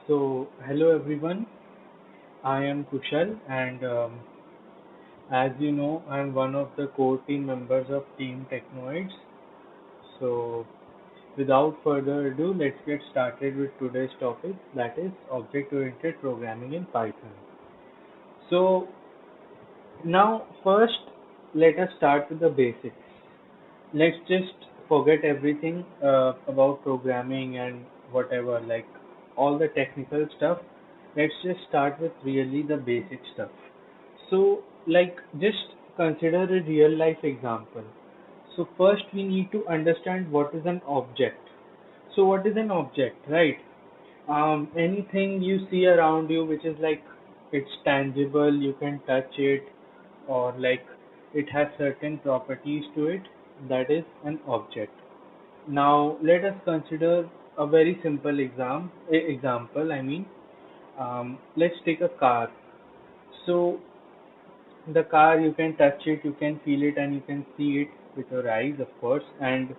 Hello everyone. I am Kushal, and as you know, I'm one of the core team members of Team Technoids. So, without further ado, let's get started with today's topic, that is object-oriented programming in Python. So, now first, let us start with the basics. Let's just forget everything about programming and whatever, like all the technical stuff. Let's just start with really the basic stuff. So, like, just consider a real life example. So, first we need to understand what is an object. So, what is an object, right? Anything you see around you which is like it's tangible, you can touch it, or like it has certain properties to it, that is an object. Now, let us consider a very simple example. Let's take a car. So, the car, you can touch it, you can feel it, and you can see it with your eyes, of course. And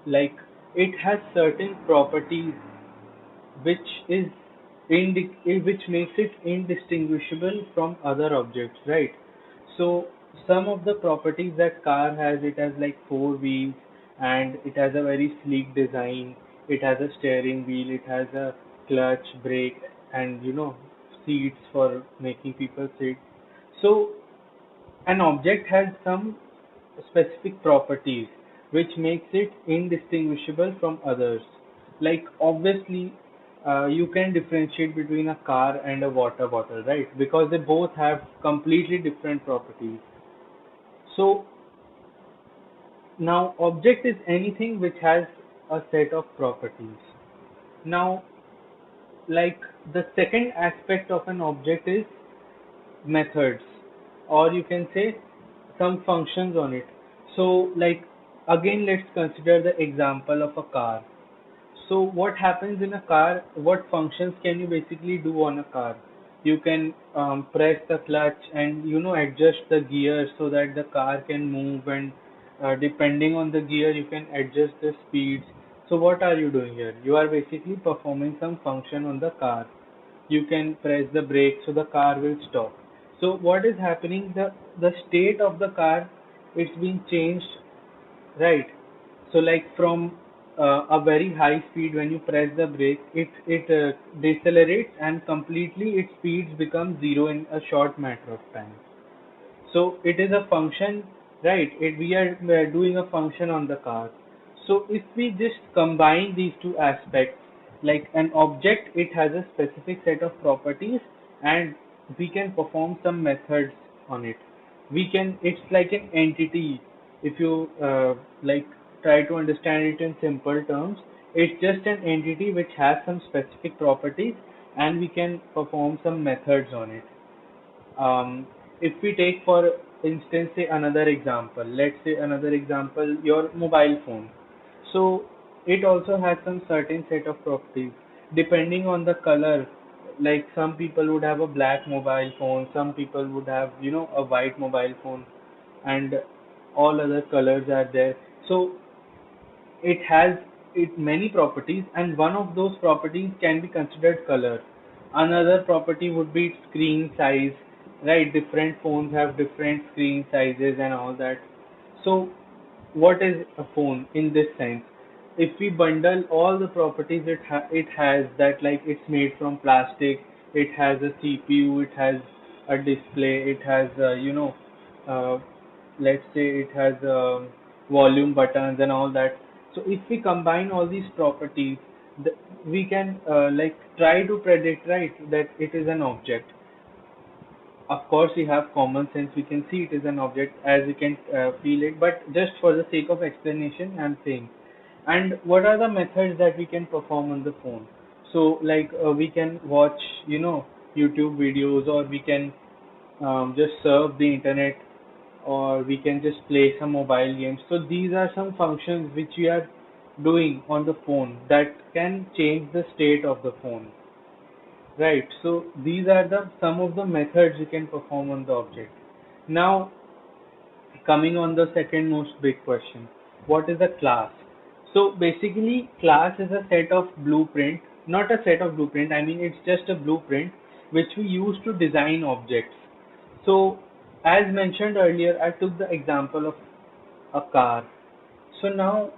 like it has certain properties which is which makes it indistinguishable from other objects, right? So some of the properties that car has, it has like four wheels, and it has a very sleek design. It has a steering wheel, it has a clutch, brake, and seats for making people sit. So an object has some specific properties which makes it indistinguishable from others. Like obviously, you can differentiate between a car and a water bottle, right? Because they both have completely different properties. So now object is anything which has a set of properties. Now, like the second aspect of an object is methods, or you can say some functions on it. So like again, let's consider the example of a car. So what happens in a car? What functions can you basically do on a car? You can press the clutch and adjust the gear so that the car can move, and depending on the gear you can adjust the speeds. So what are you doing here? You are basically performing some function on the car. You can press the brake so the car will stop. So what is happening? The state of the car, it's being changed, right? So like from a very high speed, when you press the brake, it decelerates, and completely its speeds become zero in a short matter of time. So it is a function, right? We are doing a function on the car. So if we just combine these two aspects, like an object, it has a specific set of properties, and we can perform some methods on it. It's like an entity. If you like try to understand it in simple terms, it's just an entity which has some specific properties, and we can perform some methods on it. If we take for instance, say another example, let's say another example, your mobile phone. So it also has some certain set of properties depending on the color. Like some people would have a black mobile phone, some people would have a white mobile phone, and all other colors are there. So it has it many properties, and one of those properties can be considered color. Another property would be screen size, right? Different phones have different screen sizes and all that. So what is a phone in this sense? If we bundle all the properties it has, that like it's made from plastic, it has a CPU, it has a display, it has uh, let's say it has volume buttons and all that. So if we combine all these properties, we can like try to predict, right, that it is an object. Of course, we have common sense. We can see it is an object as we can feel it. But just for the sake of explanation, I'm saying. And what are the methods that we can perform on the phone? So, like we can watch, YouTube videos, or we can just surf the internet, or we can just play some mobile games. So these are some functions which we are doing on the phone that can change the state of the phone. Right. So these are the some of the methods you can perform on the object. Now, coming on the second most big question, what is a class? So basically, class is a set of blueprint. not a set of blueprint, I mean it's just a blueprint which we use to design objects. So as mentioned earlier, I took the example of a car. So now,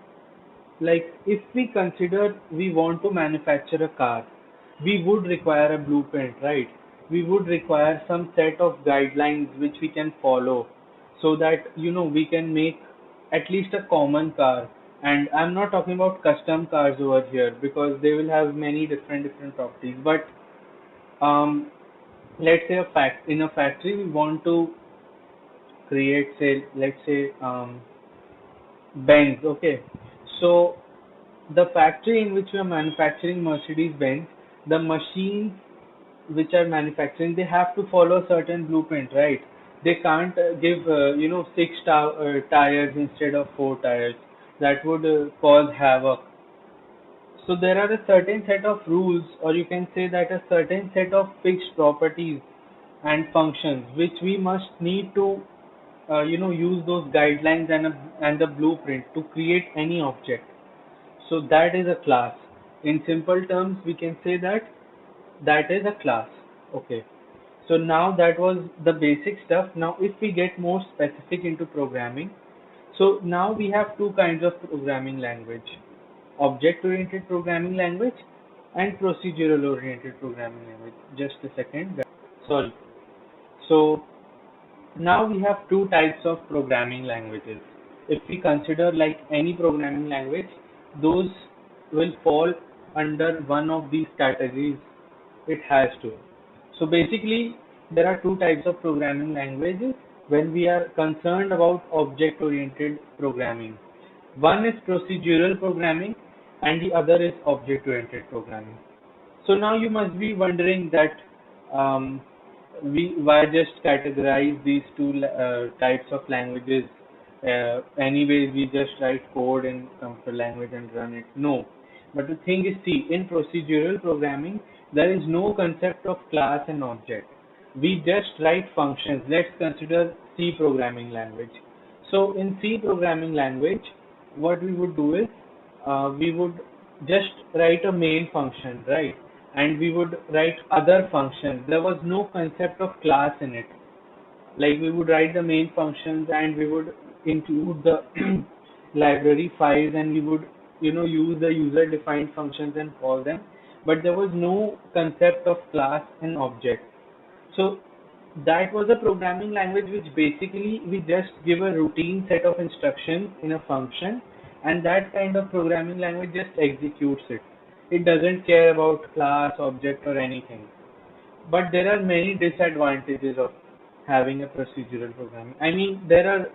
like, if we consider we want to manufacture a car, we would require a blueprint, right? We would require some set of guidelines which we can follow so that, we can make at least a common car. And I'm not talking about custom cars over here because they will have many different properties. But um, let's say in a factory we want to create, say, let's say Benz. Okay, so the factory in which we are manufacturing Mercedes-Benz, the machines which are manufacturing, they have to follow a certain blueprint, right? They can't give, six tires instead of four tires. That would cause havoc. So there are a certain set of rules, or you can say that a certain set of fixed properties and functions, which we must need to, use those guidelines and the blueprint to create any object. So that is a class. In simple terms, we can say that that is a class. Okay. So now that was the basic stuff. Now if we get more specific into programming, so now we have two kinds of programming language: object oriented programming language and procedural oriented programming language. Just a second. Sorry. So now we have two types of programming languages. If we consider like any programming language, those will fall under one of these categories. It has to. So basically, there are two types of programming languages when we are concerned about object-oriented programming. One is procedural programming and the other is object-oriented programming. So now you must be wondering that um, we why just categorize these two types of languages. Anyways, we just write code in computer language and run it. No, but the thing is, see, in procedural programming, there is no concept of class and object. We just write functions. Let's consider C programming language. So in C programming language, what we would do is we would just write a main function, right? And we would write other functions. There was no concept of class in it. Like we would write the main functions and we would include the library files and we would use the user defined functions and call them, but there was no concept of class and object. So that was a programming language which basically we just give a routine set of instructions in a function, and that kind of programming language just executes it. It doesn't care about class, object, or anything. But there are many disadvantages of having a procedural programming. I mean, there are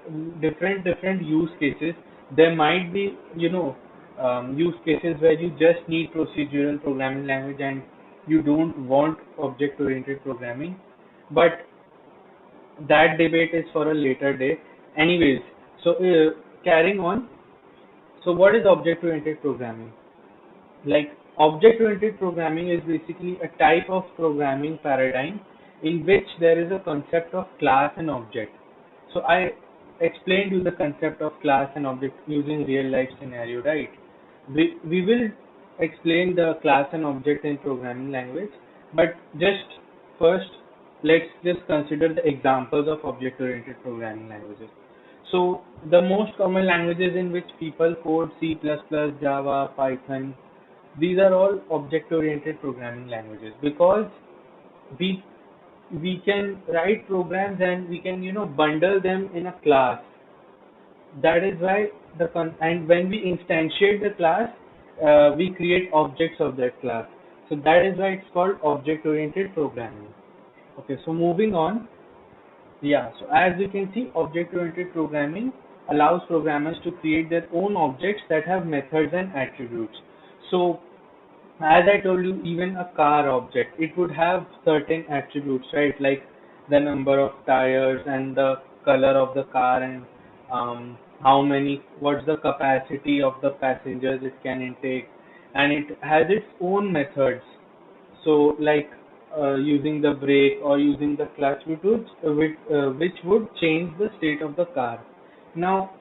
different use cases. There might be, use cases where you just need procedural programming language and you don't want object-oriented programming. But that debate is for a later day. Anyways, so carrying on. So what is object-oriented programming? Like, object-oriented programming is basically a type of programming paradigm in which there is a concept of class and object. So I explained you the concept of class and object using real life scenario, right? We will explain the class and object in programming language, but just first let's just consider the examples of object-oriented programming languages. So the most common languages in which people code: C++, Java, Python. These are all object-oriented programming languages because we we can write programs and we can bundle them in a class. That is why and when we instantiate the class, we create objects of that class. So that is why it's called object-oriented programming. Okay, so moving on. Yeah, so as you can see, object-oriented programming allows programmers to create their own objects that have methods and attributes. So as I told you, even a car object, it would have certain attributes, right? Like the number of tires and the color of the car and what's the capacity of the passengers it can intake, and it has its own methods. So like using the brake or using the clutch, which would change the state of the car. Now,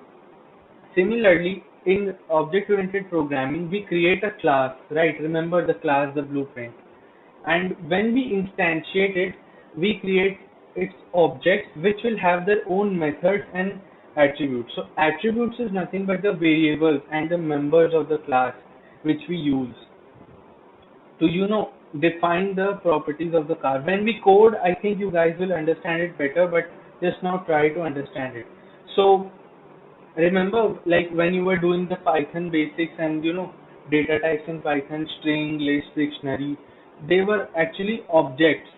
similarly, in object-oriented programming, we create a class, right? Remember the class, the blueprint. And when we instantiate it, we create its objects, which will have their own methods and attributes. So attributes is nothing but the variables and the members of the class which we use to, define the properties of the car. When we code, I think you guys will understand it better, but just now try to understand it. So remember, like when you were doing the Python basics and data types in Python, string, list, dictionary, they were actually objects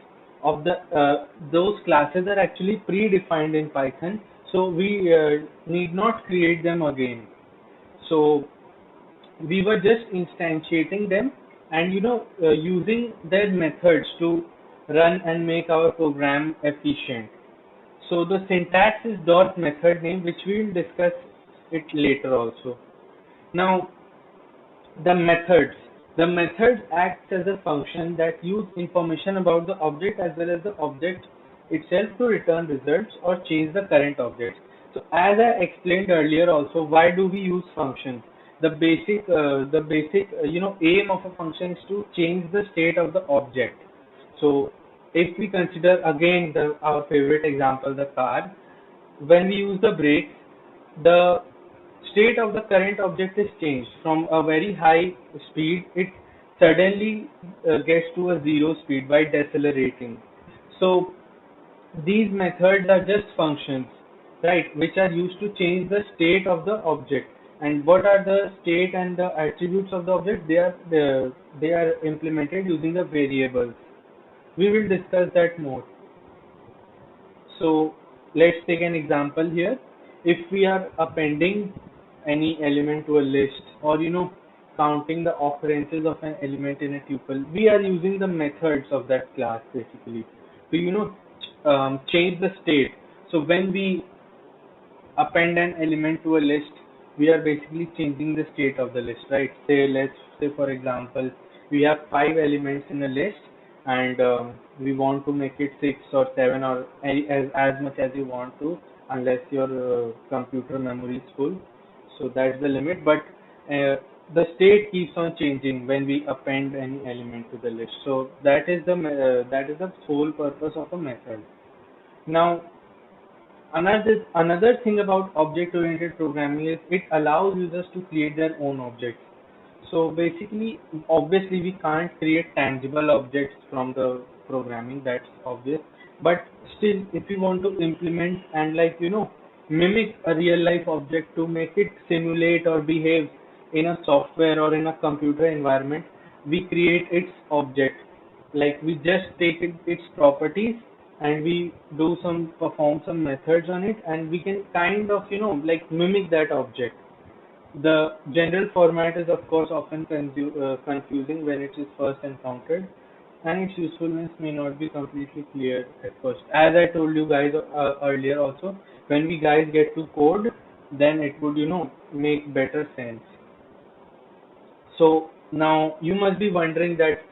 of the those classes are actually predefined in Python, so we need not create them again. So we were just instantiating them and using their methods to run and make our program efficient. So the syntax is dot method name, which we will discuss it later also. Now the methods. The methods acts as a function that use information about the object as well as the object itself to return results or change the current object. So as I explained earlier also, why do we use functions? The basic aim of a function is to change the state of the object. So if we consider again our favorite example, the car, when we use the brakes, the state of the current object is changed from a very high speed. It suddenly gets to a zero speed by decelerating. So these methods are just functions, right, which are used to change the state of the object. And what are the state and the attributes of the object? They are implemented using the variables. We will discuss that more. So let's take an example here. If we are appending any element to a list, or counting the occurrences of an element in a tuple, we are using the methods of that class basically to change the state. So when we append an element to a list, we are basically changing the state of the list, right? Let's say for example, we have 5 elements in a list, and we want to make it 6 or 7 or as much as you want to, unless your computer memory is full. So that's the limit, but the state keeps on changing when we append any element to the list. So that is the sole purpose of a method. Now another thing about object-oriented programming is it allows users to create their own objects. So basically, obviously, we can't create tangible objects from the programming, that's obvious. But still, if we want to implement and mimic a real life object to make it simulate or behave in a software or in a computer environment, we create its object. Like we just take its properties and we perform some methods on it, and we can kind of mimic that object. The general format is of course often confusing when it is first encountered, and its usefulness may not be completely clear at first. As I told you guys earlier also, when we guys get to code, then it would make better sense. So now you must be wondering that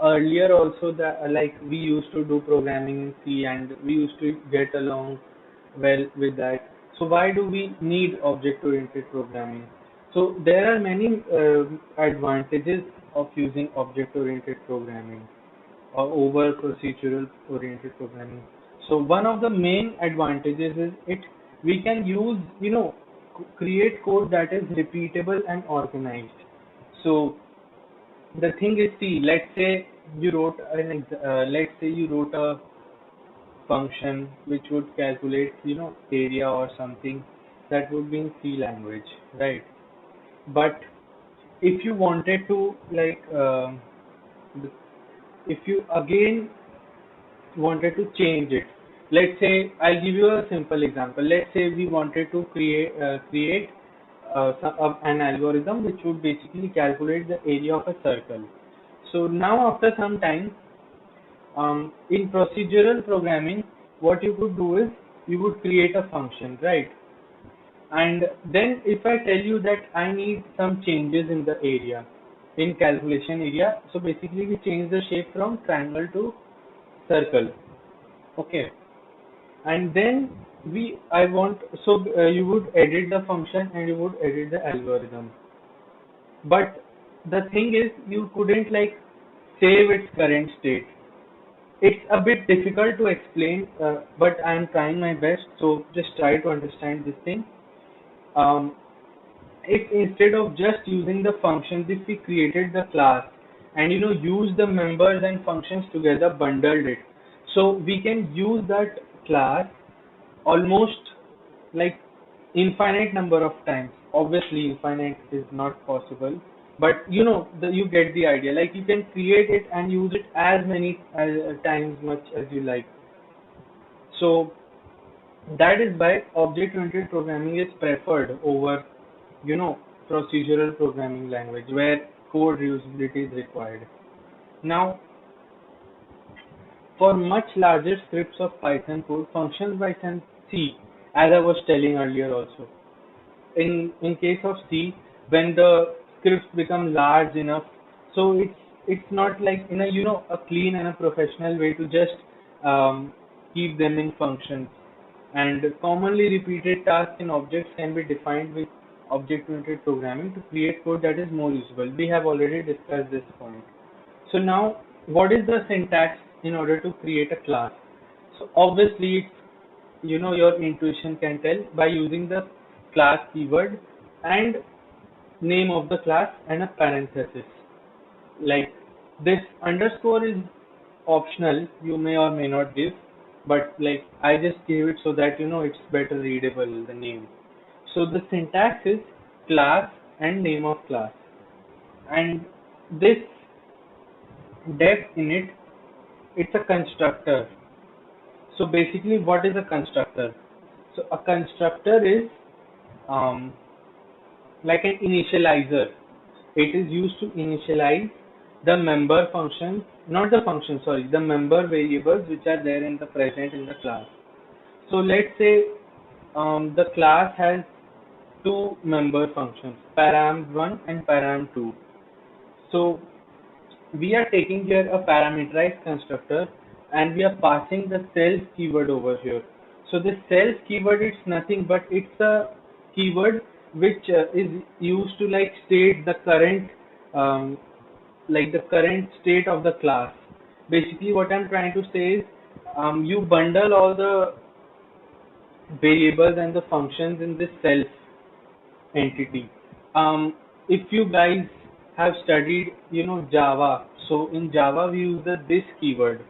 earlier also that we used to do programming in C and we used to get along well with that. So why do we need object-oriented programming? So there are many advantages of using object-oriented programming or over procedural-oriented programming. So one of the main advantages is we can use create code that is repeatable and organized. So the thing is, see, let's say you wrote a function which would calculate area or something, that would be in C language, right? But if you wanted to if you again wanted to change it, let's say I'll give you a simple example. Let's say we wanted to create an algorithm which would basically calculate the area of a circle. So now after some time, in procedural programming, what you could do is you would create a function, right? And then if I tell you that I need some changes in the area, in calculation area, so basically we change the shape from triangle to circle. Okay. And then I want, so you would edit the function and you would edit the algorithm. But the thing is, you couldn't like save its current state. It's a bit difficult to explain, but I'm trying my best. So just try to understand this thing. Um, if instead of just using the functions, if we created the class and use the members and functions together, bundled it, so we can use that class almost like infinite number of times. Obviously, infinite is not possible, but you get the idea. Like you can create it and use it as many times much as you like. So that is why object-oriented programming is preferred over, you know, procedural programming language where code reusability is required. Now, for much larger scripts of Python code, functions by C, as I was telling earlier also. In case of C, when the scripts become large enough, so it's not like in a a clean and a professional way to just keep them in functions. And commonly repeated tasks in objects can be defined with object-oriented programming to create code that is more usable. We have already discussed this point. So now, what is the syntax in order to create a class? So obviously, it's, your intuition can tell by using the class keyword and name of the class and a parenthesis. Like this underscore is optional, you may or may not give, but like I just gave it so that it's better readable, the name. So the syntax is class and name of class, and this def init, it's a constructor. So basically, what is a constructor? So a constructor is um, like an initializer. It is used to initialize the member functions, not the function, sorry, the member variables which are there in the present in the class. So let's say the class has two member functions, param1 and param2. So we are taking here a parameterized constructor and we are passing the self keyword over here. So this self keyword, it's nothing but it's a keyword which is used to like state the current um, like the current state of the class. Basically what I'm trying to say is you bundle all the variables and the functions in this self entity. If you guys have studied, Java, so in Java we use the this keyword.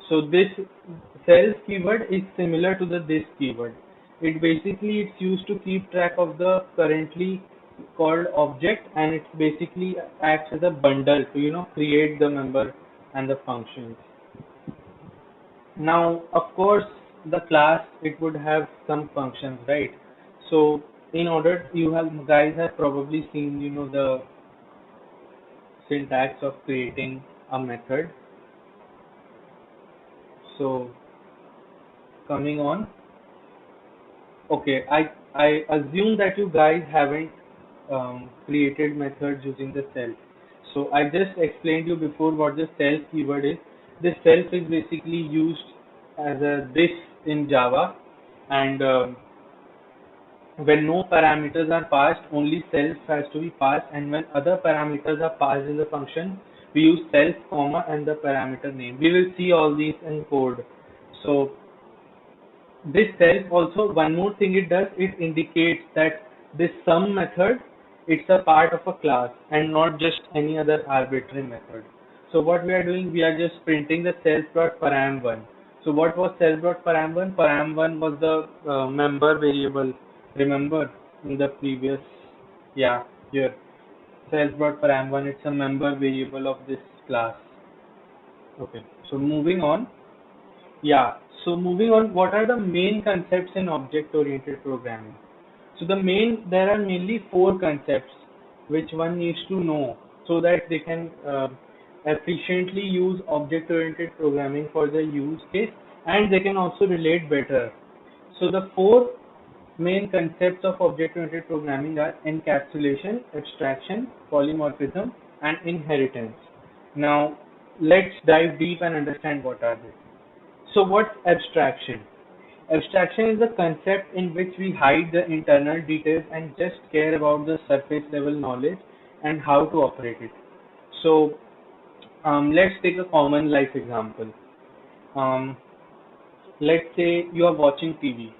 So this self keyword is similar to the this keyword. It basically it's used to keep track of the currently called object, and it basically acts as a bundle to create the member and the functions. Now, of course, the class, it would have some functions, right? So in order, you have guys have probably seen, the syntax of creating a method. So coming on, okay, I assume that you guys haven't created methods using the self. So I just explained you before what the self keyword is. This self is basically used as a this in Java, and when no parameters are passed, only self has to be passed, and when other parameters are passed in the function, we use self comma and the parameter name. We will see all these in code. So this self also, one more thing it does, it indicates that this sum method, it's a part of a class and not just any other arbitrary method. So what we are doing, we are just printing the self.param1. So what was self.param1? Param1 was the member variable. Remember in the previous, yeah, here self.param1, it's a member variable of this class. Okay, so moving on. Yeah, so moving on, what are the main concepts in object-oriented programming? So there are mainly four concepts which one needs to know so that they can efficiently use object-oriented programming for the use case, and they can also relate better. So the four main concepts of object-oriented programming are encapsulation, abstraction, polymorphism, and inheritance. Now, let's dive deep and understand what are they. So what's abstraction? Abstraction is the concept in which we hide the internal details and just care about the surface level knowledge and how to operate it. So let's take a common life example. Um, let's say you are watching TV.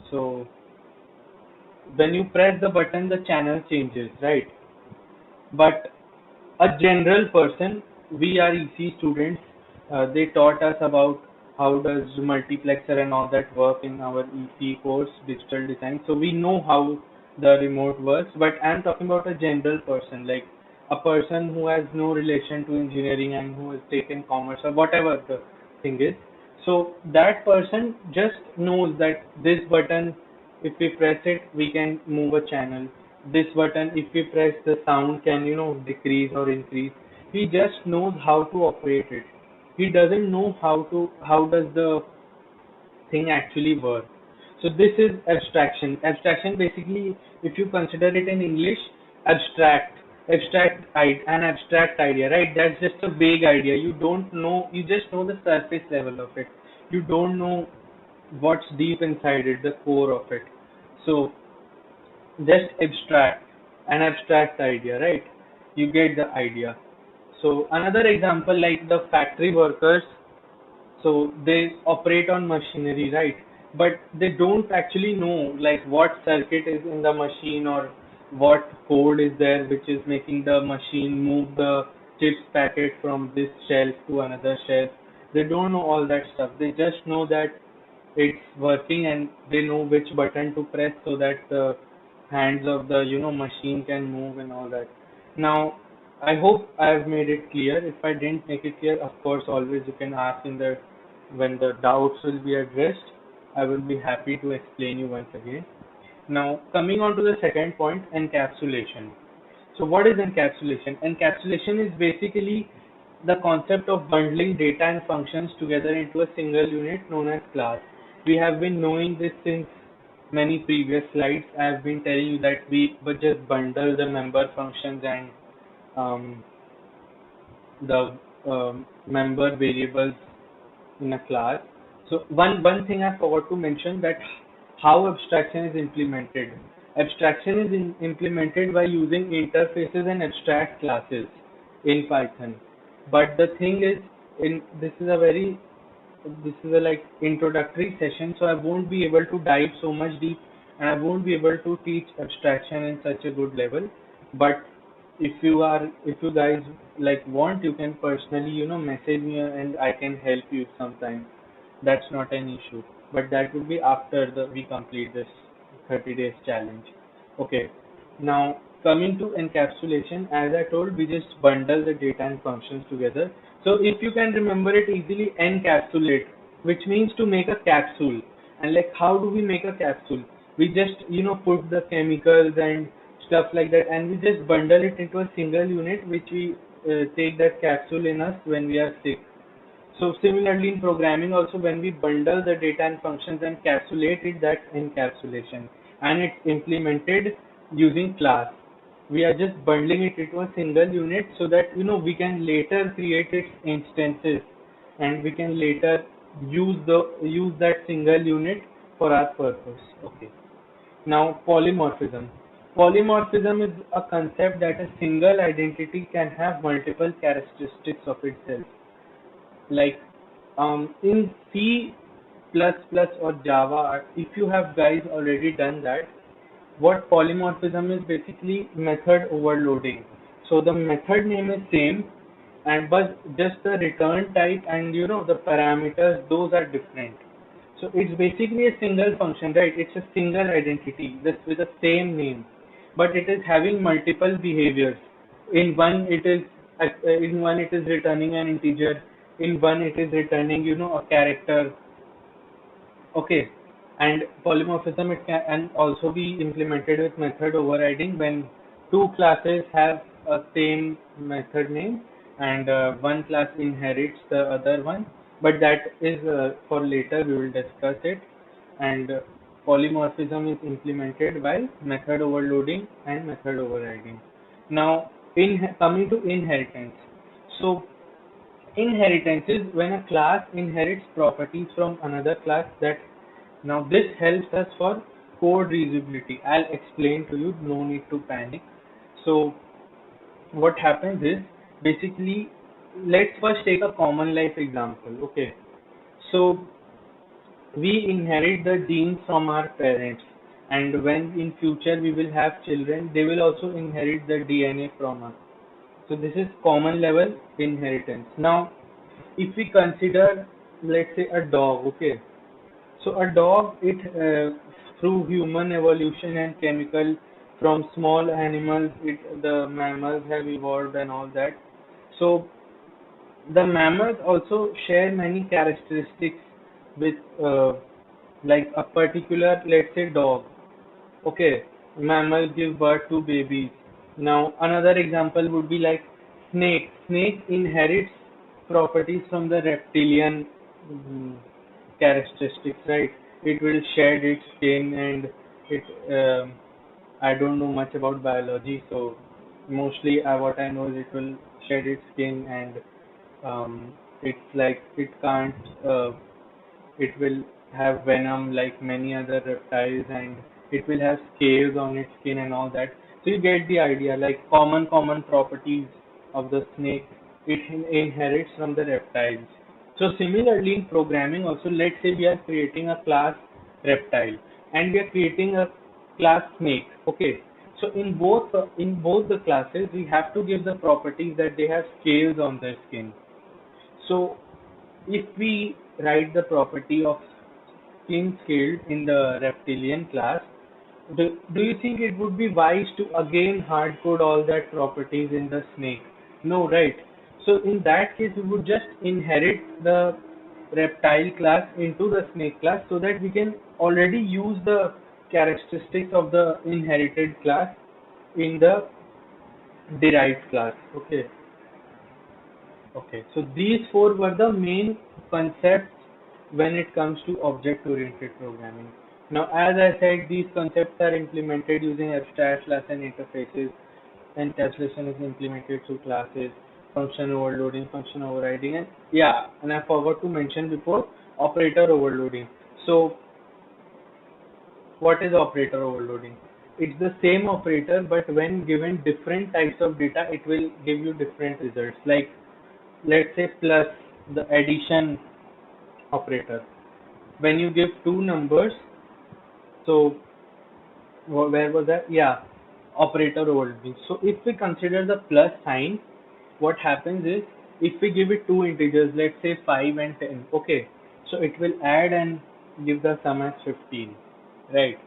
So when you press the button, the channel changes, right? But a general person, we are EC students, they taught us about how does multiplexer and all that work in our EC course, digital design. So we know how the remote works, but I'm talking about a general person, like a person who has no relation to engineering and who has taken commerce or whatever the thing is. So that person just knows that this button, if we press it, we can move a channel. This button, if we press, the sound can, decrease or increase. He just knows how to operate it. He doesn't know how does the thing actually work. So this is abstraction. Abstraction basically, if you consider it in English, an abstract idea, right? That's just a vague idea. You don't know, you just know the surface level of it. You don't know what's deep inside it, the core of it. So just an abstract idea, right? You get the idea. So another example, like the factory workers, so they operate on machinery, right? But they don't actually know like what circuit is in the machine or what code is there which is making the machine move the chips packet from this shelf to another shelf. They don't know all that stuff. They just know that it's working and they know which button to press so that the hands of the machine can move and all that. Now I hope I have made it clear. If I didn't make it clear, of course always you can ask in the when the doubts will be addressed. I will be happy to explain you once again. Now coming on to the second point, encapsulation. So what is encapsulation? Encapsulation is basically the concept of bundling data and functions together into a single unit known as class. We have been knowing this since many previous slides. I have been telling you that we but just bundle the member functions and um, the member variables in a class. So one thing I forgot to mention, that how abstraction is implemented. Abstraction is implemented by using interfaces and abstract classes in Python. But the thing is, in this is a like introductory session, so I won't be able to dive so much deep, and I won't be able to teach abstraction in such a good level. But if you guys like want, you can personally message me and I can help you sometime. That's not an issue, but that would be after the we complete this 30 days challenge. Okay, now coming to encapsulation, as I told, we just bundle the data and functions together. So if you can remember it easily, encapsulate, which means to make a capsule. And like how do we make a capsule? We just put the chemicals and stuff like that, and we just bundle it into a single unit, which we take that capsule in us when we are sick. So similarly in programming also, when we bundle the data and functions and capsulate it, that's encapsulation, and it's implemented using class. We are just bundling it into a single unit so that we can later create its instances, and we can later use that single unit for our purpose. Okay. Now polymorphism. Polymorphism is a concept that a single identity can have multiple characteristics of itself. Like in C++ or Java, if you have guys already done that, what polymorphism is basically method overloading. So the method name is same, and but just the return type and the parameters, those are different. So it's basically a single function, right? It's a single identity, this with the same name, but it is having multiple behaviors. In one it is returning an integer. In one it is returning a character. Okay, and polymorphism, it can and also be implemented with method overriding when two classes have a same method name, and one class inherits the other one. But that is for later. We will discuss it. And polymorphism is implemented by method overloading and method overriding. Now, coming to inheritance. So inheritance is when a class inherits properties from another class that Now this helps us for code reusability. I'll explain to you, no need to panic. So what happens is, basically, let's first take a common life example. Okay, so we inherit the genes from our parents, and when in future we will have children, they will also inherit the DNA from us. So this is common level inheritance. Now if we consider, let's say, a dog. Okay, so a dog, it through human evolution and chemical, from small animals, the mammals have evolved and all that. So the mammals also share many characteristics with, like a particular, let's say, dog. Okay, mammals give birth to babies. Now another example would be like snake. Snake inherits properties from the reptilian mm, characteristics, right? It will shed its skin, and it. I don't know much about biology, so mostly what I know is it will shed its skin, and it's like it can't. It will have venom like many other reptiles, and it will have scales on its skin and all that. So you get the idea, like common properties of the snake, it inherits from the reptiles. So similarly in programming also, let's say we are creating a class reptile and we are creating a class snake. Okay, so in both the classes we have to give the properties that they have scales on their skin. So if we write the property of skin scaled in the reptilian class, do you think it would be wise to again hard code all that properties in the snake? No, right? So in that case, we would just inherit the reptile class into the snake class so that we can already use the characteristics of the inherited class in the derived class. Okay. Okay, so these four were the main concepts when it comes to object-oriented programming. Now, as I said, these concepts are implemented using abstract class and interfaces. Encapsulation is implemented through classes, function overloading, function overriding, and yeah, and I forgot to mention before, operator overloading. So, what is operator overloading? It's the same operator, but when given different types of data, it will give you different results. Like, let's say, plus, the addition operator. When you give two numbers, so where was that? Yeah, operator overloading. So if we consider the plus sign, what happens is, if we give it two integers, let's say 5 and 10. Okay, so it will add and give the sum as 15, right?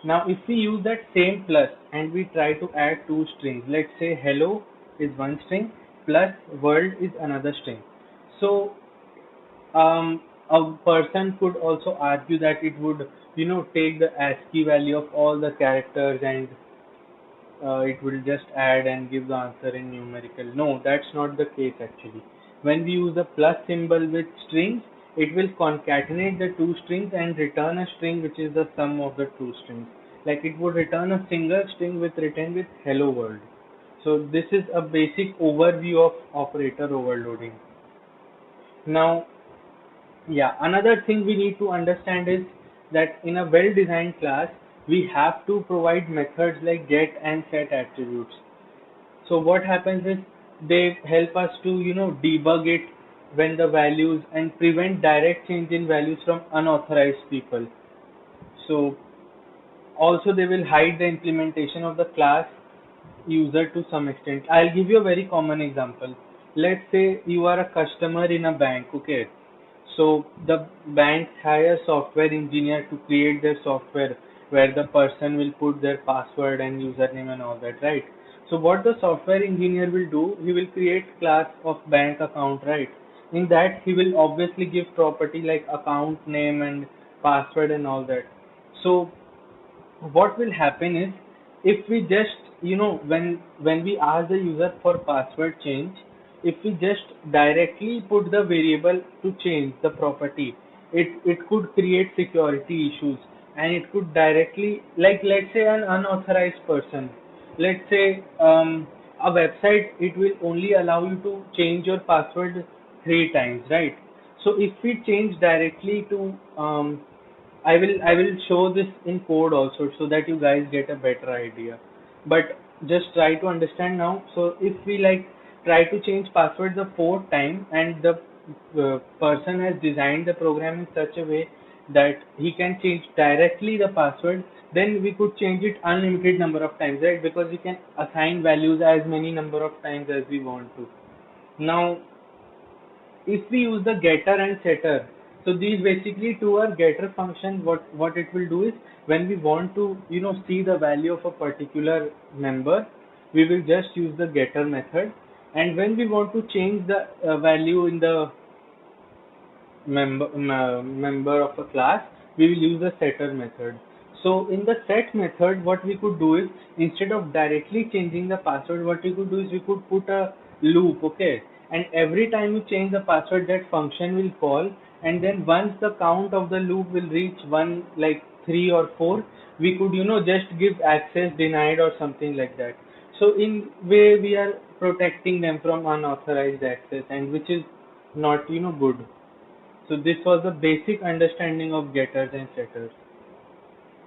Now if we use that same plus and we try to add two strings, let's say hello is one string plus world is another string. So a person could also argue that it would, take the ASCII value of all the characters, and it will just add and give the answer in numerical. No, that's not the case actually. When we use the plus symbol with strings, it will concatenate the two strings and return a string which is the sum of the two strings. Like it would return a single string with written with hello world. So this is a basic overview of operator overloading. Now, yeah, another thing we need to understand is that in a well-designed class, we have to provide methods like get and set attributes. So what happens is they help us to, debug it when the values and prevent direct change in values from unauthorized people. So also they will hide the implementation of the class user to some extent. I'll give you a very common example. Let's say you are a customer in a bank, okay? So the banks hire software engineer to create their software where the person will put their password and username and all that, right? So what the software engineer will do, he will create class of bank account, right? In that he will obviously give property like account name and password and all that. So what will happen is, if we just, when we ask the user for password change, if we just directly put the variable to change the property, it could create security issues, and it could directly, like, let's say an unauthorized person, let's say a website, it will only allow you to change your password 3 times, right? So if we change directly to I will show this in code also so that you guys get a better idea. But just try to understand now. So if we like try to change password the fourth time and the person has designed the program in such a way that he can change directly the password, then we could change it unlimited number of times, right? Because we can assign values as many number of times as we want to. Now if we use the getter and setter, so these basically two are getter functions. What it will do is when we want to see the value of a particular member, we will just use the getter method, and when we want to change the value in the member of a class, we will use the setter method. So in the set method, what we could do is instead of directly changing the password, what we could do is we could put a loop, okay? And every time you change the password, that function will call, and then once the count of the loop will reach one, like 3 or 4, we could just give access denied or something like that. So in way we are protecting them from unauthorized access, and which is not good. So this was the basic understanding of getters and setters.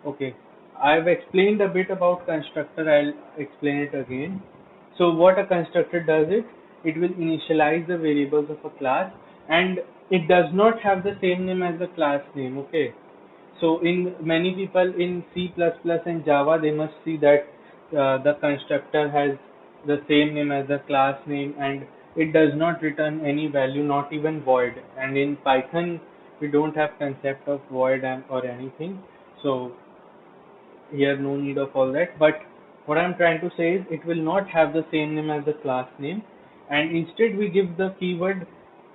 Okay, I've explained a bit about constructor. I'll explain it again. So what a constructor does is it will initialize the variables of a class, and it does not have the same name as the class name. Okay, so in many people in C++ and Java, they must see that the constructor has the same name as the class name, and it does not return any value, not even void. And in Python, we don't have concept of void or anything. So here no need of all that. But what I'm trying to say is it will not have the same name as the class name, and instead we give the keyword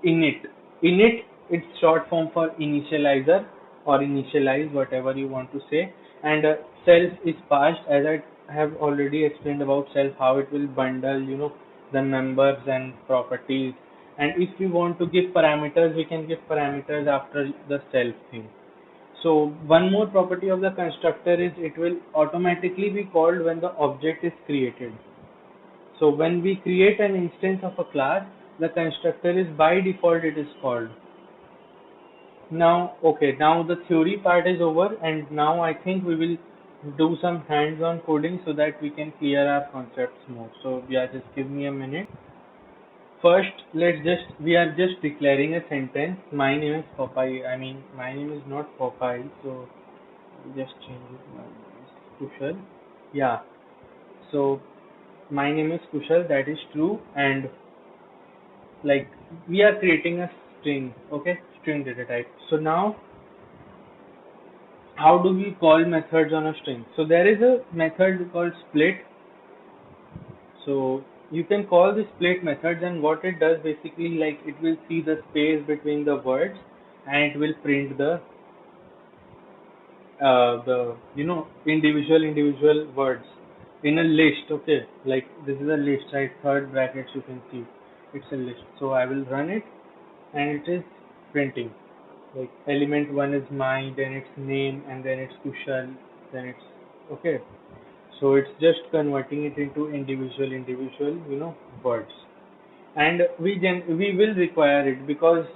init. Init, it's short form for initializer or initialize, whatever you want to say. And self is passed, as I have already explained about self, how it will bundle the members and properties. And if we want to give parameters, we can give parameters after the self thing. So one more property of the constructor is it will automatically be called when the object is created. So when we create an instance of a class, the constructor is by default it is called. Now, okay, now the theory part is over, and now I think we will do some hands-on coding so that we can clear our concepts more. So yeah, just give me a minute. First, we are just declaring a sentence. My name is Popeye. I mean, my name is not Popeye, so I'll just change it. My name is Kushal. Yeah, so my name is Kushal, that is true, and like we are creating a string, okay, string data type. So now, how do we call methods on a string? So there is a method called split. So you can call the split methods, and what it does basically, like it will see the space between the words, and it will print the individual words in a list. Okay, like this is a list, right? Third brackets you can see it's a list. So I will run it, and it is printing. Like element one is my, then it's name, and then it's Kushal, then it's okay. So it's just converting it into individual words, and we will require it because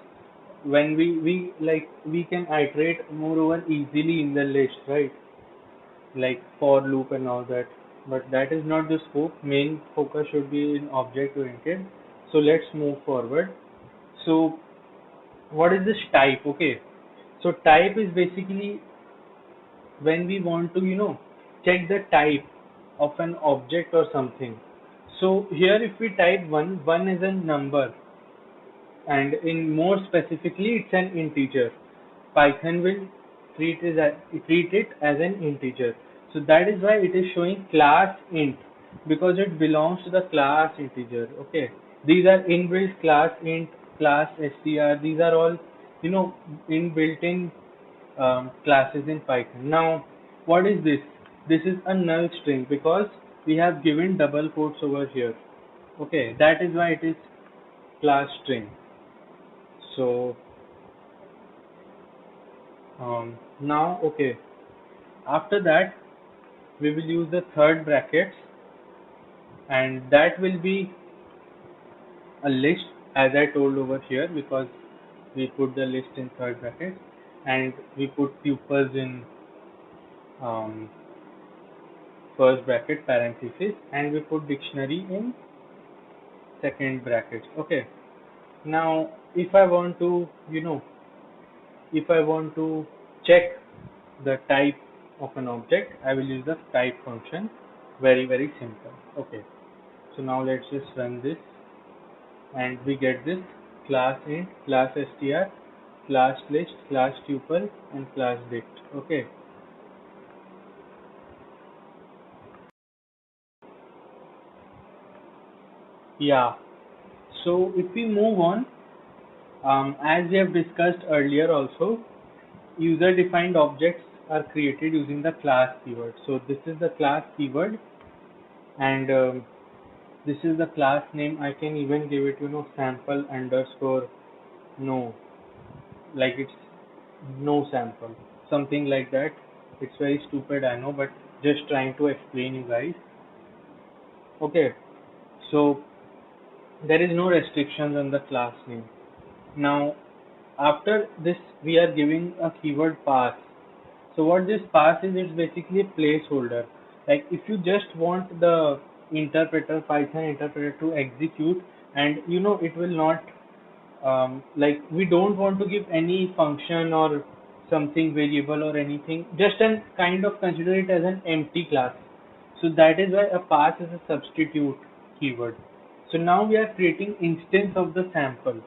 when we can iterate moreover easily in the list, right? Like for loop and all that. But that is not the scope. Main focus should be in object oriented. So let's move forward. So what is this type? Okay, so type is basically when we want to check the type of an object or something. So here if we type one is a number, and in more specifically it's an integer. Python will treat it as an integer. So that is why it is showing class int, because it belongs to the class integer. Okay, these are inbuilt class int, class str. These are all inbuilt in classes in Python. Now, what is this? This is a null string because we have given double quotes over here. Okay, that is why it is class string. So now, okay, after that we will use the third brackets, and that will be a list as I told over here because we put the list in third bracket. and we put tuples in um, first bracket parenthesis, and we put dictionary in second bracket. Okay. Now, if I want to, if I want to check the type of an object, I will use the type function. Very, very simple. Okay. So now let's just run this, and we get this class int, class str, class list, class tuple, and class dict. Okay. Yeah. So if we move on, as we have discussed earlier also, user-defined objects are created using the class keyword. So this is the class keyword, and this is the class name. I can even give it, sample underscore no, like it's no sample, something like that. It's very stupid, I know, but just trying to explain you guys. Okay, so there is no restrictions on the class name. Now, after this, we are giving a keyword pass. So what this pass is, it's basically a placeholder. Like if you just want the interpreter, Python interpreter to execute, and it will not, like we don't want to give any function or something variable or anything, just an kind of consider it as an empty class. So that is why a pass is a substitute keyword. So now we are creating instance of the sample.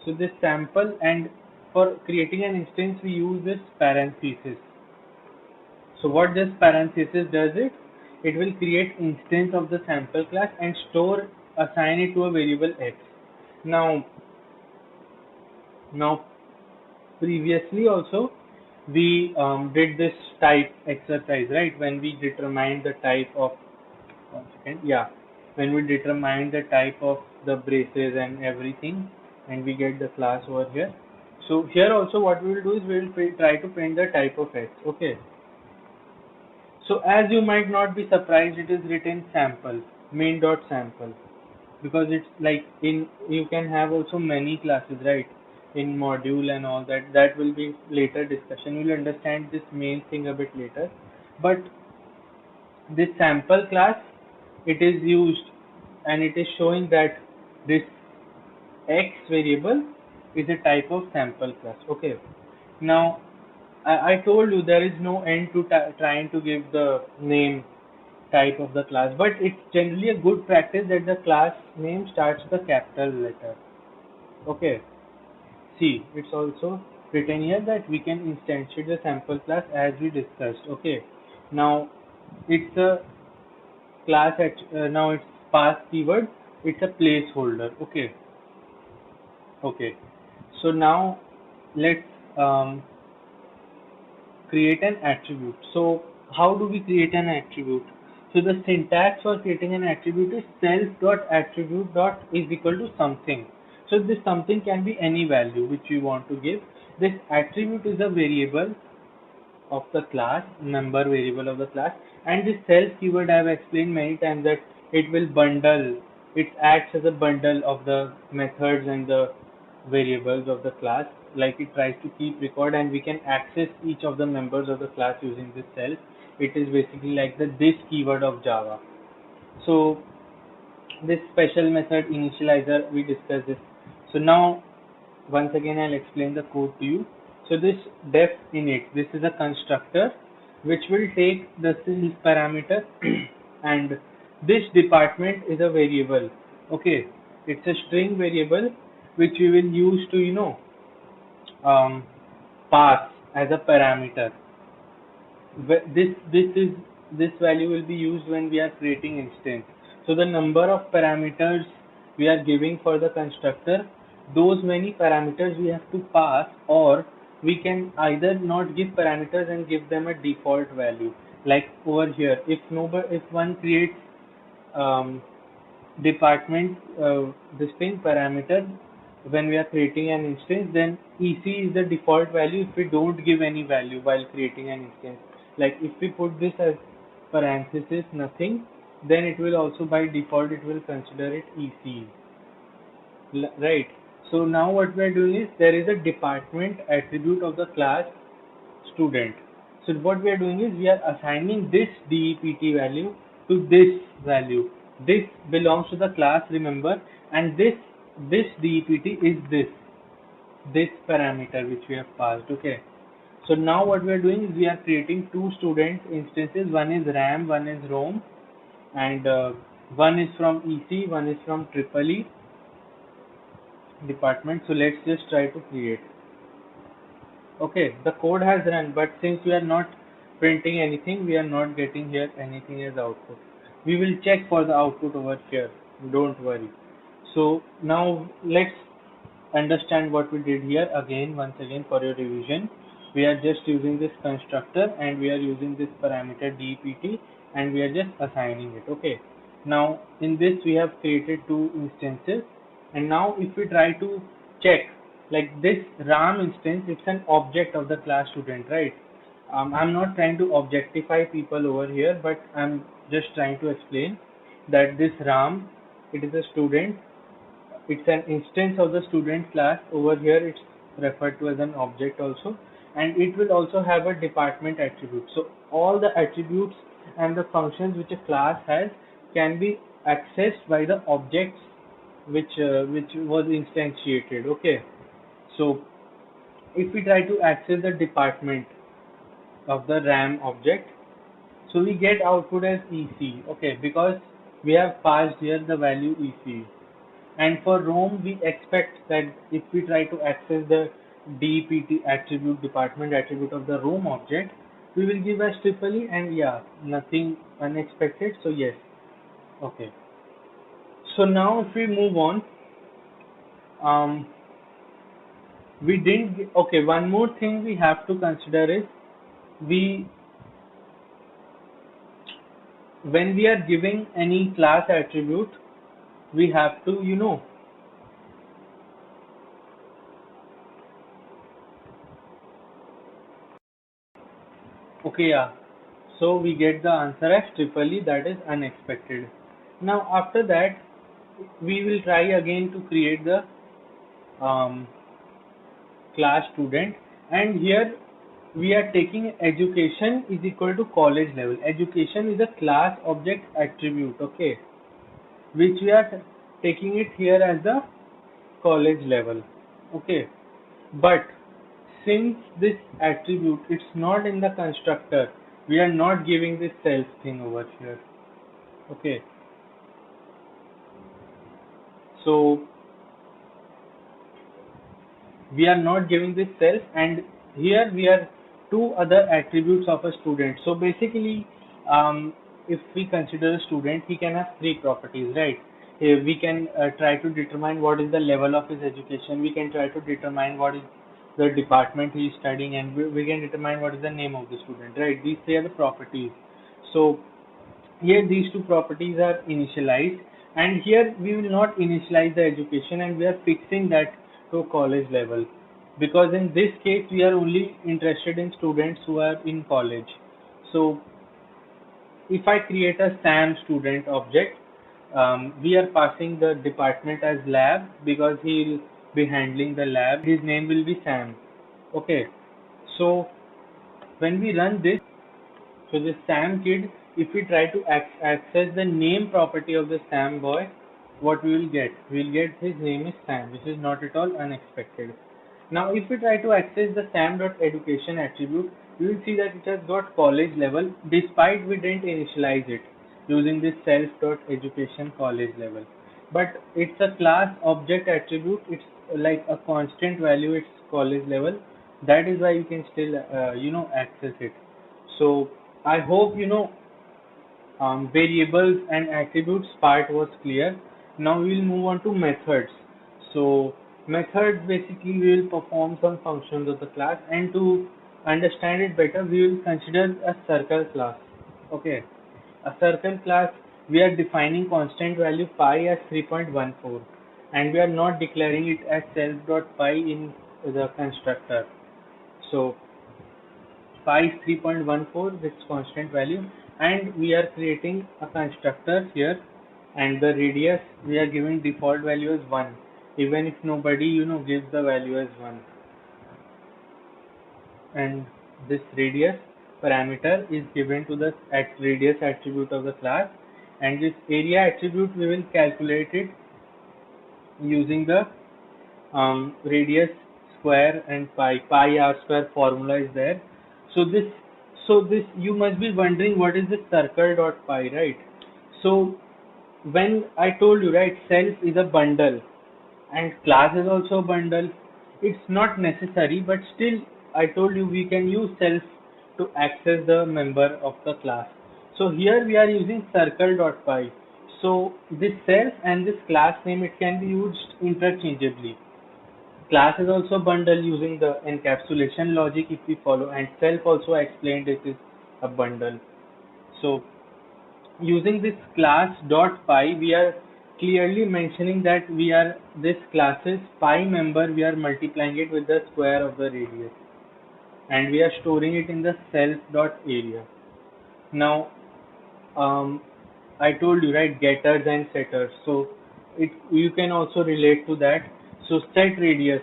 So this sample, and for creating an instance we use this parenthesis. So what this parenthesis does, it will create instance of the sample class and assign it to a variable x. Now previously also we did this type exercise, right? When we determined the type of, one second, yeah, when we determined the type of the braces and everything, and we get the class over here. So here also what we will do is we will try to print the type of x. Okay. So as you might not be surprised, it is written sample, main.sample, because it's like you can have also many classes, right? In module and all that. That will be later discussion. You'll understand this main thing a bit later. But this sample class, it is used, and it is showing that this x variable is a type of sample class. Okay. Now I told you there is no end to trying to give the name type of the class, but it's generally a good practice that the class name starts with a capital letter. Okay. See, it's also written here that we can instantiate the sample class as we discussed. Okay. Now it's a class now it's pass keyword. It's a placeholder. Okay. Okay. So now let's create an attribute. So how do we create an attribute? So the syntax for creating an attribute is self.attribute dot is equal to something. So this something can be any value which we want to give. This attribute is a variable of the class, member variable of the class, and this self keyword I have explained many times that it will bundle, it acts as a bundle of the methods and the variables of the class, like it tries to keep record, and we can access each of the members of the class using this self. It is basically like the this keyword of Java. So this special method initializer, we discussed this. So now once again I'll explain the code to you. So this def init, this is a constructor which will take the self parameter and this department is a variable. Okay, it's a string variable which we will use to pass as a parameter. This value will be used when we are creating instance. So the number of parameters we are giving for the constructor, those many parameters we have to pass, or we can either not give parameters and give them a default value. Like over here, if one creates department this thing parameter when we are creating an instance, then EC is the default value if we don't give any value while creating an instance. Like if we put this as parenthesis nothing, then it will also by default it will consider it EC, right? So now what we are doing is there is a department attribute of the class student. So what we are doing is we are assigning this DEPT value to this value. This belongs to the class, remember, and this DEPT is this parameter which we have passed. Okay. So now what we are doing is we are creating two student instances. One is RAM, one is ROM, and one is from EC, one is from EEE department. So let's just try to create. Okay, the code has run, but since we are not printing anything, we are not getting here anything as output. We will check for the output over here, don't worry. So now let's understand what we did here again, once again for your revision. We are just using this constructor and we are using this parameter DPT and we are just assigning it. Okay, now in this we have created two instances, and now if we try to check, like this RAM instance, it's an object of the class student, right? I'm not trying to objectify people over here, but I'm just trying to explain that this RAM, it is a student, it's an instance of the student class. Over here it's referred to as an object also, and it will also have a department attribute. So all the attributes and the functions which a class has can be accessed by the objects which was instantiated. Okay, so if we try to access the department of the RAM object, so we get output as EC. Okay, because we have passed here the value EC. And for ROM, we expect that if we try to access the DPT attribute, department attribute of the ROM object, we will give as EEE, and yeah, nothing unexpected. So yes, okay. So now if we move on, we didn't. Okay, one more thing we have to consider is when we are giving any class attribute, we have to, okay, yeah. So we get the answer as EEE, that is unexpected. Now after that, we will try again to create the class student, and here we are taking education is equal to college level. Education is a class object attribute, okay, which we are taking it here as the college level. Okay, but since this attribute it's not in the constructor, we are not giving this self thing over here. Okay, so we are not giving this self, and here we are two other attributes of a student. So basically, if we consider a student, he can have three properties, right? We can try to determine what is the level of his education. We can try to determine what is the department he is studying, and we can determine what is the name of the student, right? These three are the properties. So here these two properties are initialized, and here we will not initialize the education, and we are fixing that to college level, because in this case we are only interested in students who are in college. So if I create a SAM student object, we are passing the department as lab because he will be handling the lab. His name will be Sam. Okay, so when we run this, so this Sam kid, if we try to access the name property of the Sam boy, what we will get? We will get his name is Sam, which is not at all unexpected. Now if we try to access the Sam.education attribute, you will see that it has got college level despite we didn't initialize it using this self.education college level. But it's a class object attribute, it's like a constant value, it's college level. That is why you can still access it. So I hope variables and attributes part was clear. Now we will move on to methods. So methods, basically we will perform some functions of the class, and to understand it better we will consider a circle class. Okay, a circle class, we are defining constant value pi as 3.14, and we are not declaring it as self.pi in the constructor. So pi is 3.14, this constant value, and we are creating a constructor here, and the radius we are giving default value as 1, even if nobody gives the value as 1. And this radius parameter is given to the radius attribute of the class, and this area attribute we will calculate it using the radius square and pi r square formula is there. So this you must be wondering what is this circle dot pi, right? So when I told you, right, self is a bundle and class is also a bundle. It's not necessary, but still I told you we can use self to access the member of the class. So here we are using circle dot pi. So this self and this class name, it can be used interchangeably. Class is also bundle using the encapsulation logic if we follow, and self also I explained it is a bundle. So using this class dot pi, we are clearly mentioning that we are this class's pi member, we are multiplying it with the square of the radius, and we are storing it in the self dot area. Now I told you, right, getters and setters. So it you can also relate to that. So set radius.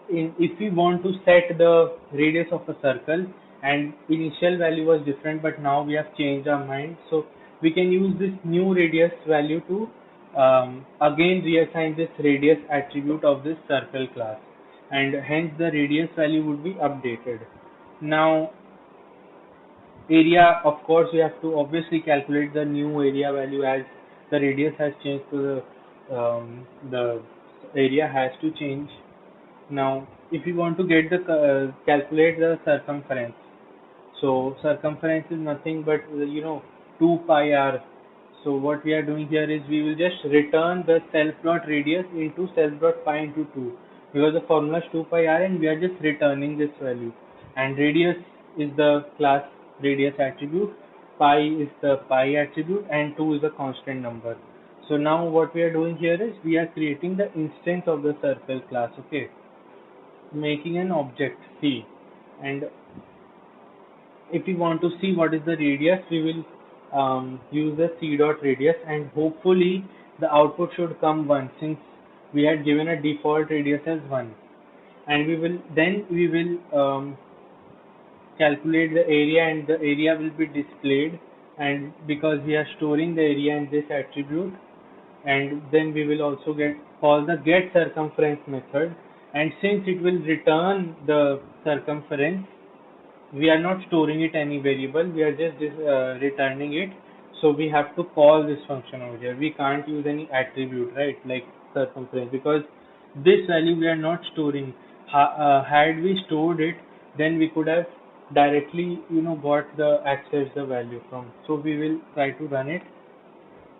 If we want to set the radius of a circle, and initial value was different, but now we have changed our mind. So we can use this new radius value to again reassign this radius attribute of this circle class, and hence the radius value would be updated. Now area, of course, we have to obviously calculate the new area value as the radius has changed to the area has to change. Now, if we want to get the calculate the circumference, so circumference is nothing but 2 pi r. So what we are doing here is we will just return the self dot radius into self dot pi into 2, because the formula is 2 pi r and we are just returning this value, and radius is the class radius attribute, pi is the pi attribute, and 2 is the constant number. So now what we are doing here is we are creating the instance of the circle class, okay, making an object C, and if we want to see what is the radius, we will use the c dot radius, and hopefully the output should come 1, since we had given a default radius as 1, and we will calculate the area, and the area will be displayed, and because we are storing the area in this attribute, and then we will also call the get circumference method, and since it will return the circumference, we are not storing it any variable, we are just returning it. So we have to call this function over here. We can't use any attribute, right, like circumference, because this value we are not storing. Had we stored it, then we could have directly got the access the value from. So we will try to run it.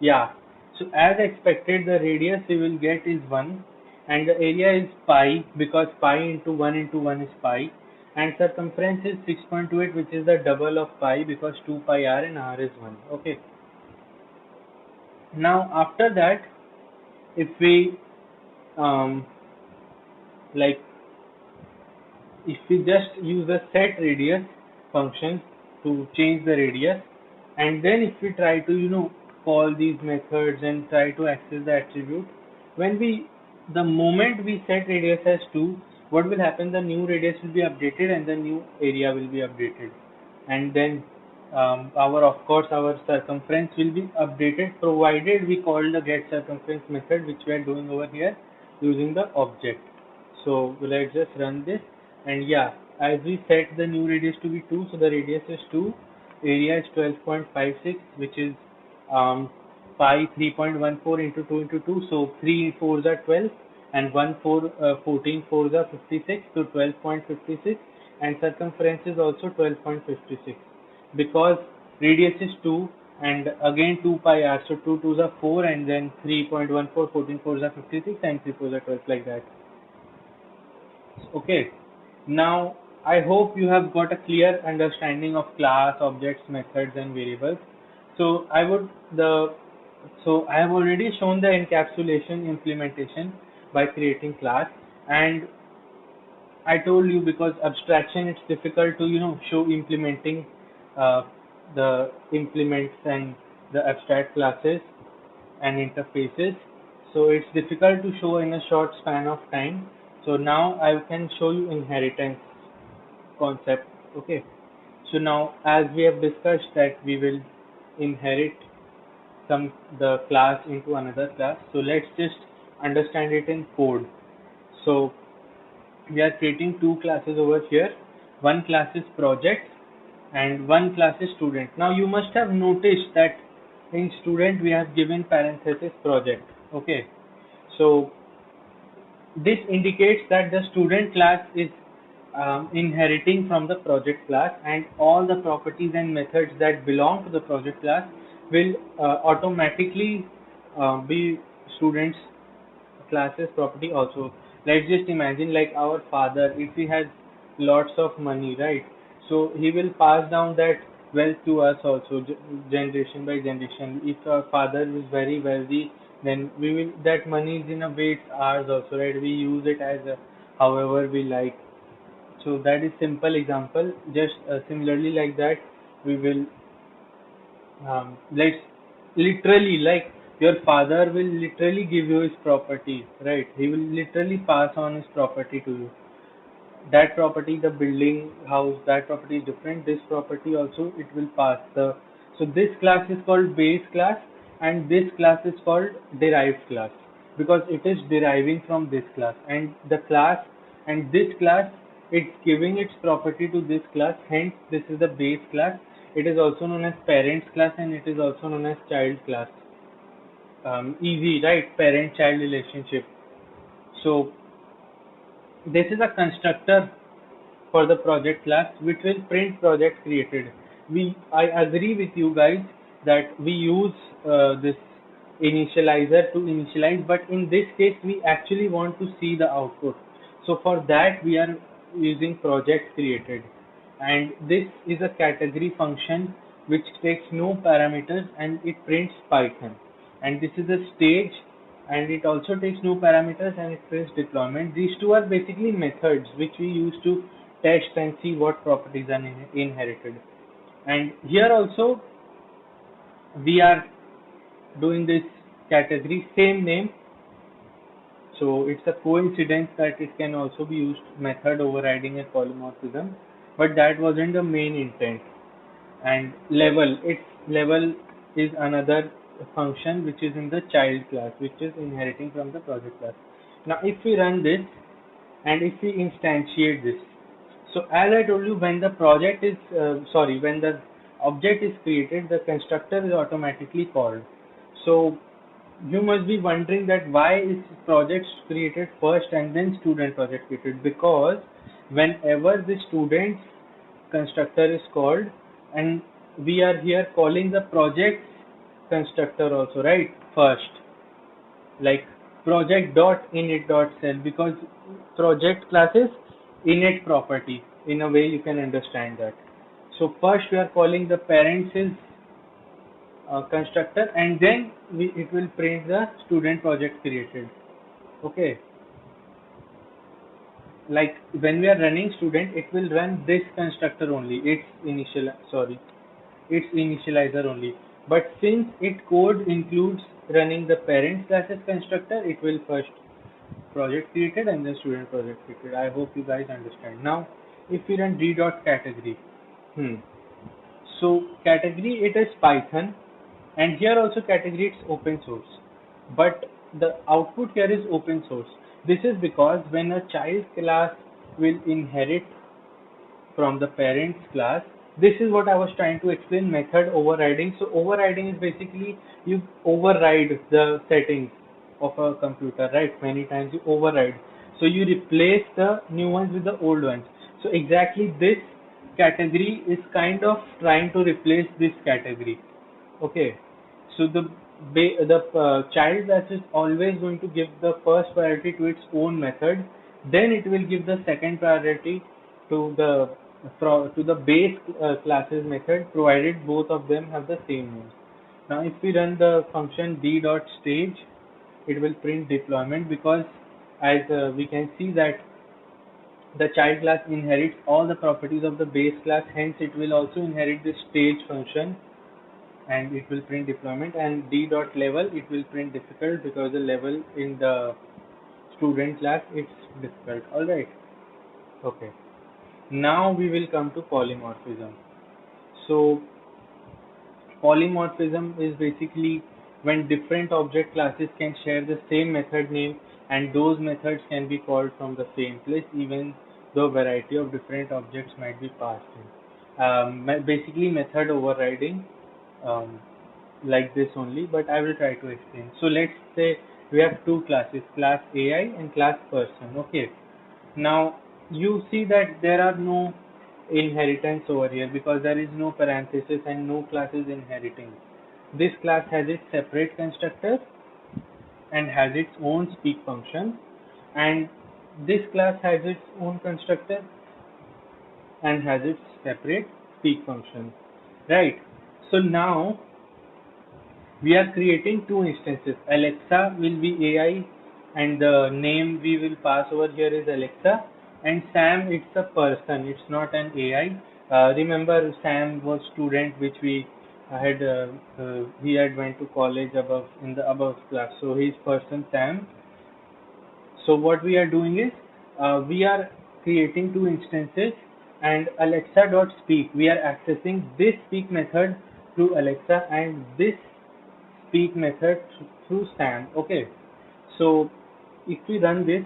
Yeah, so as expected, the radius we will get is 1, and the area is pi, because pi into 1 is pi, and circumference is 6.28, which is the double of pi, because 2 pi r and r is 1. Okay. Now after that, if we like if we just use the set radius function to change the radius, and then if we try to call these methods and try to access the attribute, the moment we set radius as 2, what will happen, the new radius will be updated and the new area will be updated, and then of course our circumference will be updated, provided we call the get circumference method, which we are doing over here using the object. So let's just run this, and yeah, as we set the new radius to be 2, so the radius is 2, area is 12.56, which is pi 3.14 into 2 into 2, so 3 4s are 12, and 14 4s are 56, so 12.56, and circumference is also 12.56, because radius is 2, and again 2 pi r, so 2 2s are 4, and then 3.14, 14 4s are 56, and 3 4s are 12, like that. Okay, now I hope you have got a clear understanding of class, objects, methods, and variables. So I have already shown the encapsulation implementation by creating class, and I told you, because abstraction, it's difficult to show implementing the implements and the abstract classes and interfaces. So it's difficult to show in a short span of time. So now I can show you inheritance concept Okay. So now, as we have discussed that we will inherit the class into another class. So let's just understand it in code. So we are creating two classes over here. One class is project and one class is student. Now you must have noticed that in student we have given parenthesis project. Okay. So this indicates that the student class is inheriting from the project class, and all the properties and methods that belong to the project class will automatically be students classes property also. Let's just imagine like our father, if he has lots of money, right? So he will pass down that wealth to us also, generation by generation. If our father is very wealthy, then we will that money is in a way it's ours also, right? We use it as however we like. So that is simple example. Just similarly like that, we will let's literally like your father will literally give you his property, right? He will literally pass on his property to you. That property, the building, house, that property is different. This property also it will pass. So this class is called base class, and this class is called derived class because it is deriving from this class, and the class and this class it's giving its property to this class. Hence, this is the base class. It is also known as parents class, and it is also known as child class. Easy, right? Parent-child relationship. So this is a constructor for the project class which will print project created. I agree with you guys that we use this initializer to initialize, but in this case we actually want to see the output. So for that we are using project created, and this is a category function which takes no parameters and it prints Python. And this is a stage, and it also takes no parameters and it prints deployment. These two are basically methods which we use to test and see what properties are inherited. And here also we are doing this category same name. So it's a coincidence that it can also be used method overriding and polymorphism, but that wasn't the main intent. And level is another function which is in the child class, which is inheriting from the project class. Now if we run this and if we instantiate this, so as I told you, when the project is when the object is created, the constructor is automatically called. So you must be wondering that why is project created first and then student project created? Because whenever the student constructor is called, and we are here calling the project constructor also, right? First, like project dot init dot cell, because project class is init property. In a way, you can understand that. So first we are calling the parents is constructor, and then it will print the student project created. Okay, like when we are running student, it will run this constructor only. Its initializer only. But since it code includes running the parent classes constructor, it will first project created and then student project created. I hope you guys understand. Now, if we run d.category, so category it is Python, and here also category it's open source, but the output here is open source. This is because when a child class will inherit from the parents class, this is what I was trying to explain, method overriding. So overriding is basically you override the settings of a computer, right? Many times you override. So you replace the new ones with the old ones. So exactly this category is kind of trying to replace this category. Okay. So the child class is always going to give the first priority to its own method. Then it will give the second priority to the base classes method, provided both of them have the same name. Now if we run the function d.stage, it will print deployment, because as we can see that the child class inherits all the properties of the base class, hence it will also inherit the stage function, and it will print deployment. And d.level, it will print difficult, because the level in the student class it's difficult. Alright, okay. Now we will come to polymorphism. So polymorphism is basically when different object classes can share the same method name, and those methods can be called from the same place even though variety of different objects might be passed in. Basically method overriding, um, like this only, but I will try to explain. So let's say we have two classes, class AI and class person. Okay. Now you see that there are no inheritance over here because there is no parenthesis and no class is inheriting. This class has its separate constructor and has its own speak function, and this class has its own constructor and has its separate speak function. Right. So now we are creating two instances. Alexa will be AI and the name we will pass over here is Alexa, and Sam, it's a person, it's not an AI. Remember Sam was student which we he had went to college above in the above class, so he's person Sam. So what we are doing is we are creating two instances, and Alexa.speak, we are accessing this speak method through Alexa and this speak method through Sam. Okay, so if we run this,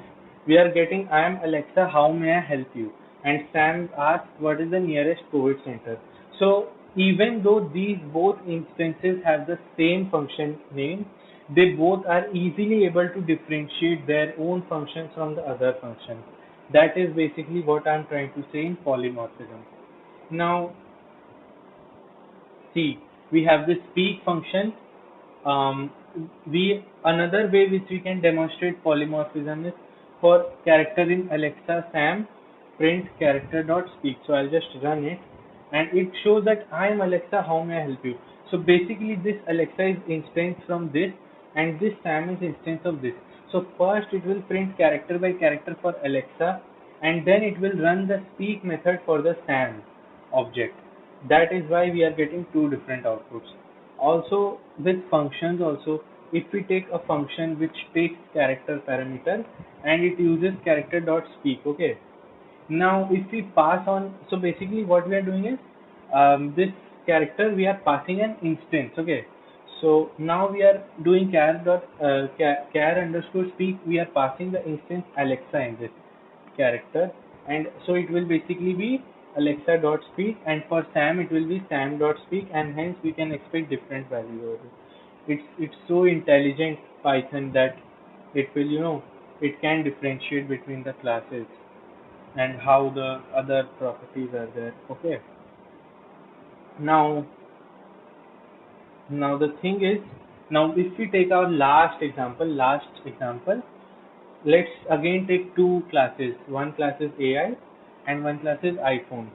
we are getting I am Alexa, how may I help you? And Sam asks what is the nearest COVID center. So even though these both instances have the same function name, they both are easily able to differentiate their own functions from the other function. That is basically what I'm trying to say in polymorphism. Now see, we have this speak function. um, we Another way which we can demonstrate polymorphism is for character in Alexa Sam print character dot speak. So I'll just run it, and it shows that I am Alexa, how may I help you? So basically this Alexa is instance from this, and this Sam is instance of this. So first it will print character by character for Alexa, and then it will run the speak method for the Sam object. That is why we are getting two different outputs. Also with functions also, if we take a function which takes character parameter and it uses character dot speak. Okay, now if we pass on, so basically what we are doing is this character we are passing an instance. Okay, so now we are doing char underscore speak, we are passing the instance Alexa in this character, and so it will basically be Alexa dot speak, and for Sam it will be Sam dot speak, and hence we can expect different value over it. It's so intelligent Python that it will, it can differentiate between the classes and how the other properties are there. Okay, now now the thing is, now if we take our last example, let's again take two classes. One class is AI and one class is iPhone.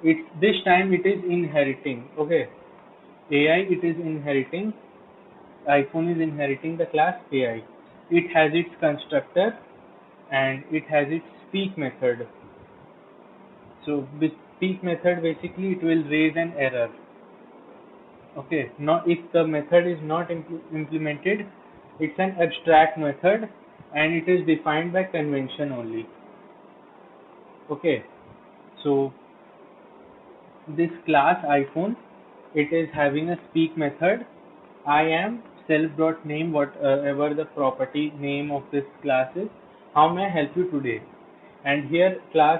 It's this time it is inheriting. Okay, AI it is inheriting, iPhone is inheriting the class AI. It has its constructor and it has its speak method. So with speak method basically it will raise an error. Okay, now if the method is not implemented, it's an abstract method and it is defined by convention only. Okay, so this class iPhone, it is having a speak method. I am self.name, whatever the property name of this class is. How may I help you today? And here class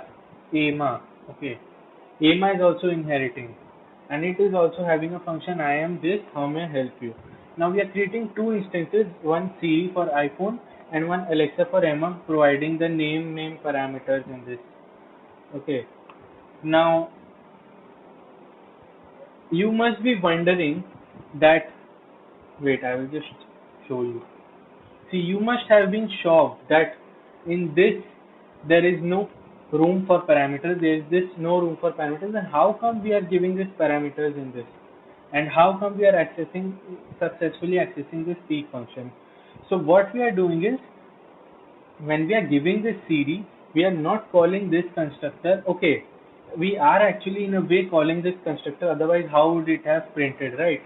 AMA. Okay, AMA is also inheriting, and it is also having a function I am this. How may I help you? Now we are creating two instances, one Siri for iPhone and one Alexa for Emma, providing the name parameters in this. Okay. Now you must be wondering that, wait, I will just show you. See, you must have been shocked that in this there is no room for parameters. There is this no room for parameters, and how come we are giving this parameters in this? And how come we are successfully accessing this speak function? So what we are doing is, when we are giving this CD, we are not calling this constructor. Okay, we are actually in a way calling this constructor, otherwise how would it have printed, right?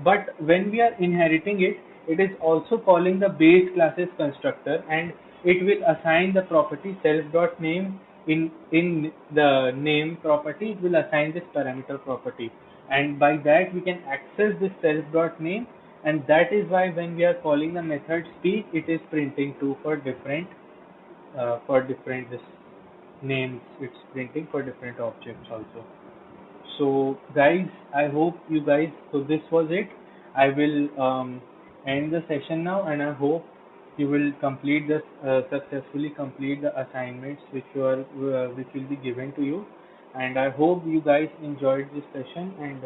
But when we are inheriting it, it is also calling the base classes constructor, and it will assign the property self.name in the name property, it will assign this parameter property, and by that we can access this self.name, and that is why when we are calling the method speak, it is printing two for different this names. It's printing for different objects also. So guys, I hope you guys, so this was it. I will end the session now, and I hope you will complete this successfully complete the assignments which will be given to you. And I hope you guys enjoyed this session, and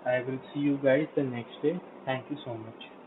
I will see you guys the next day. Thank you so much.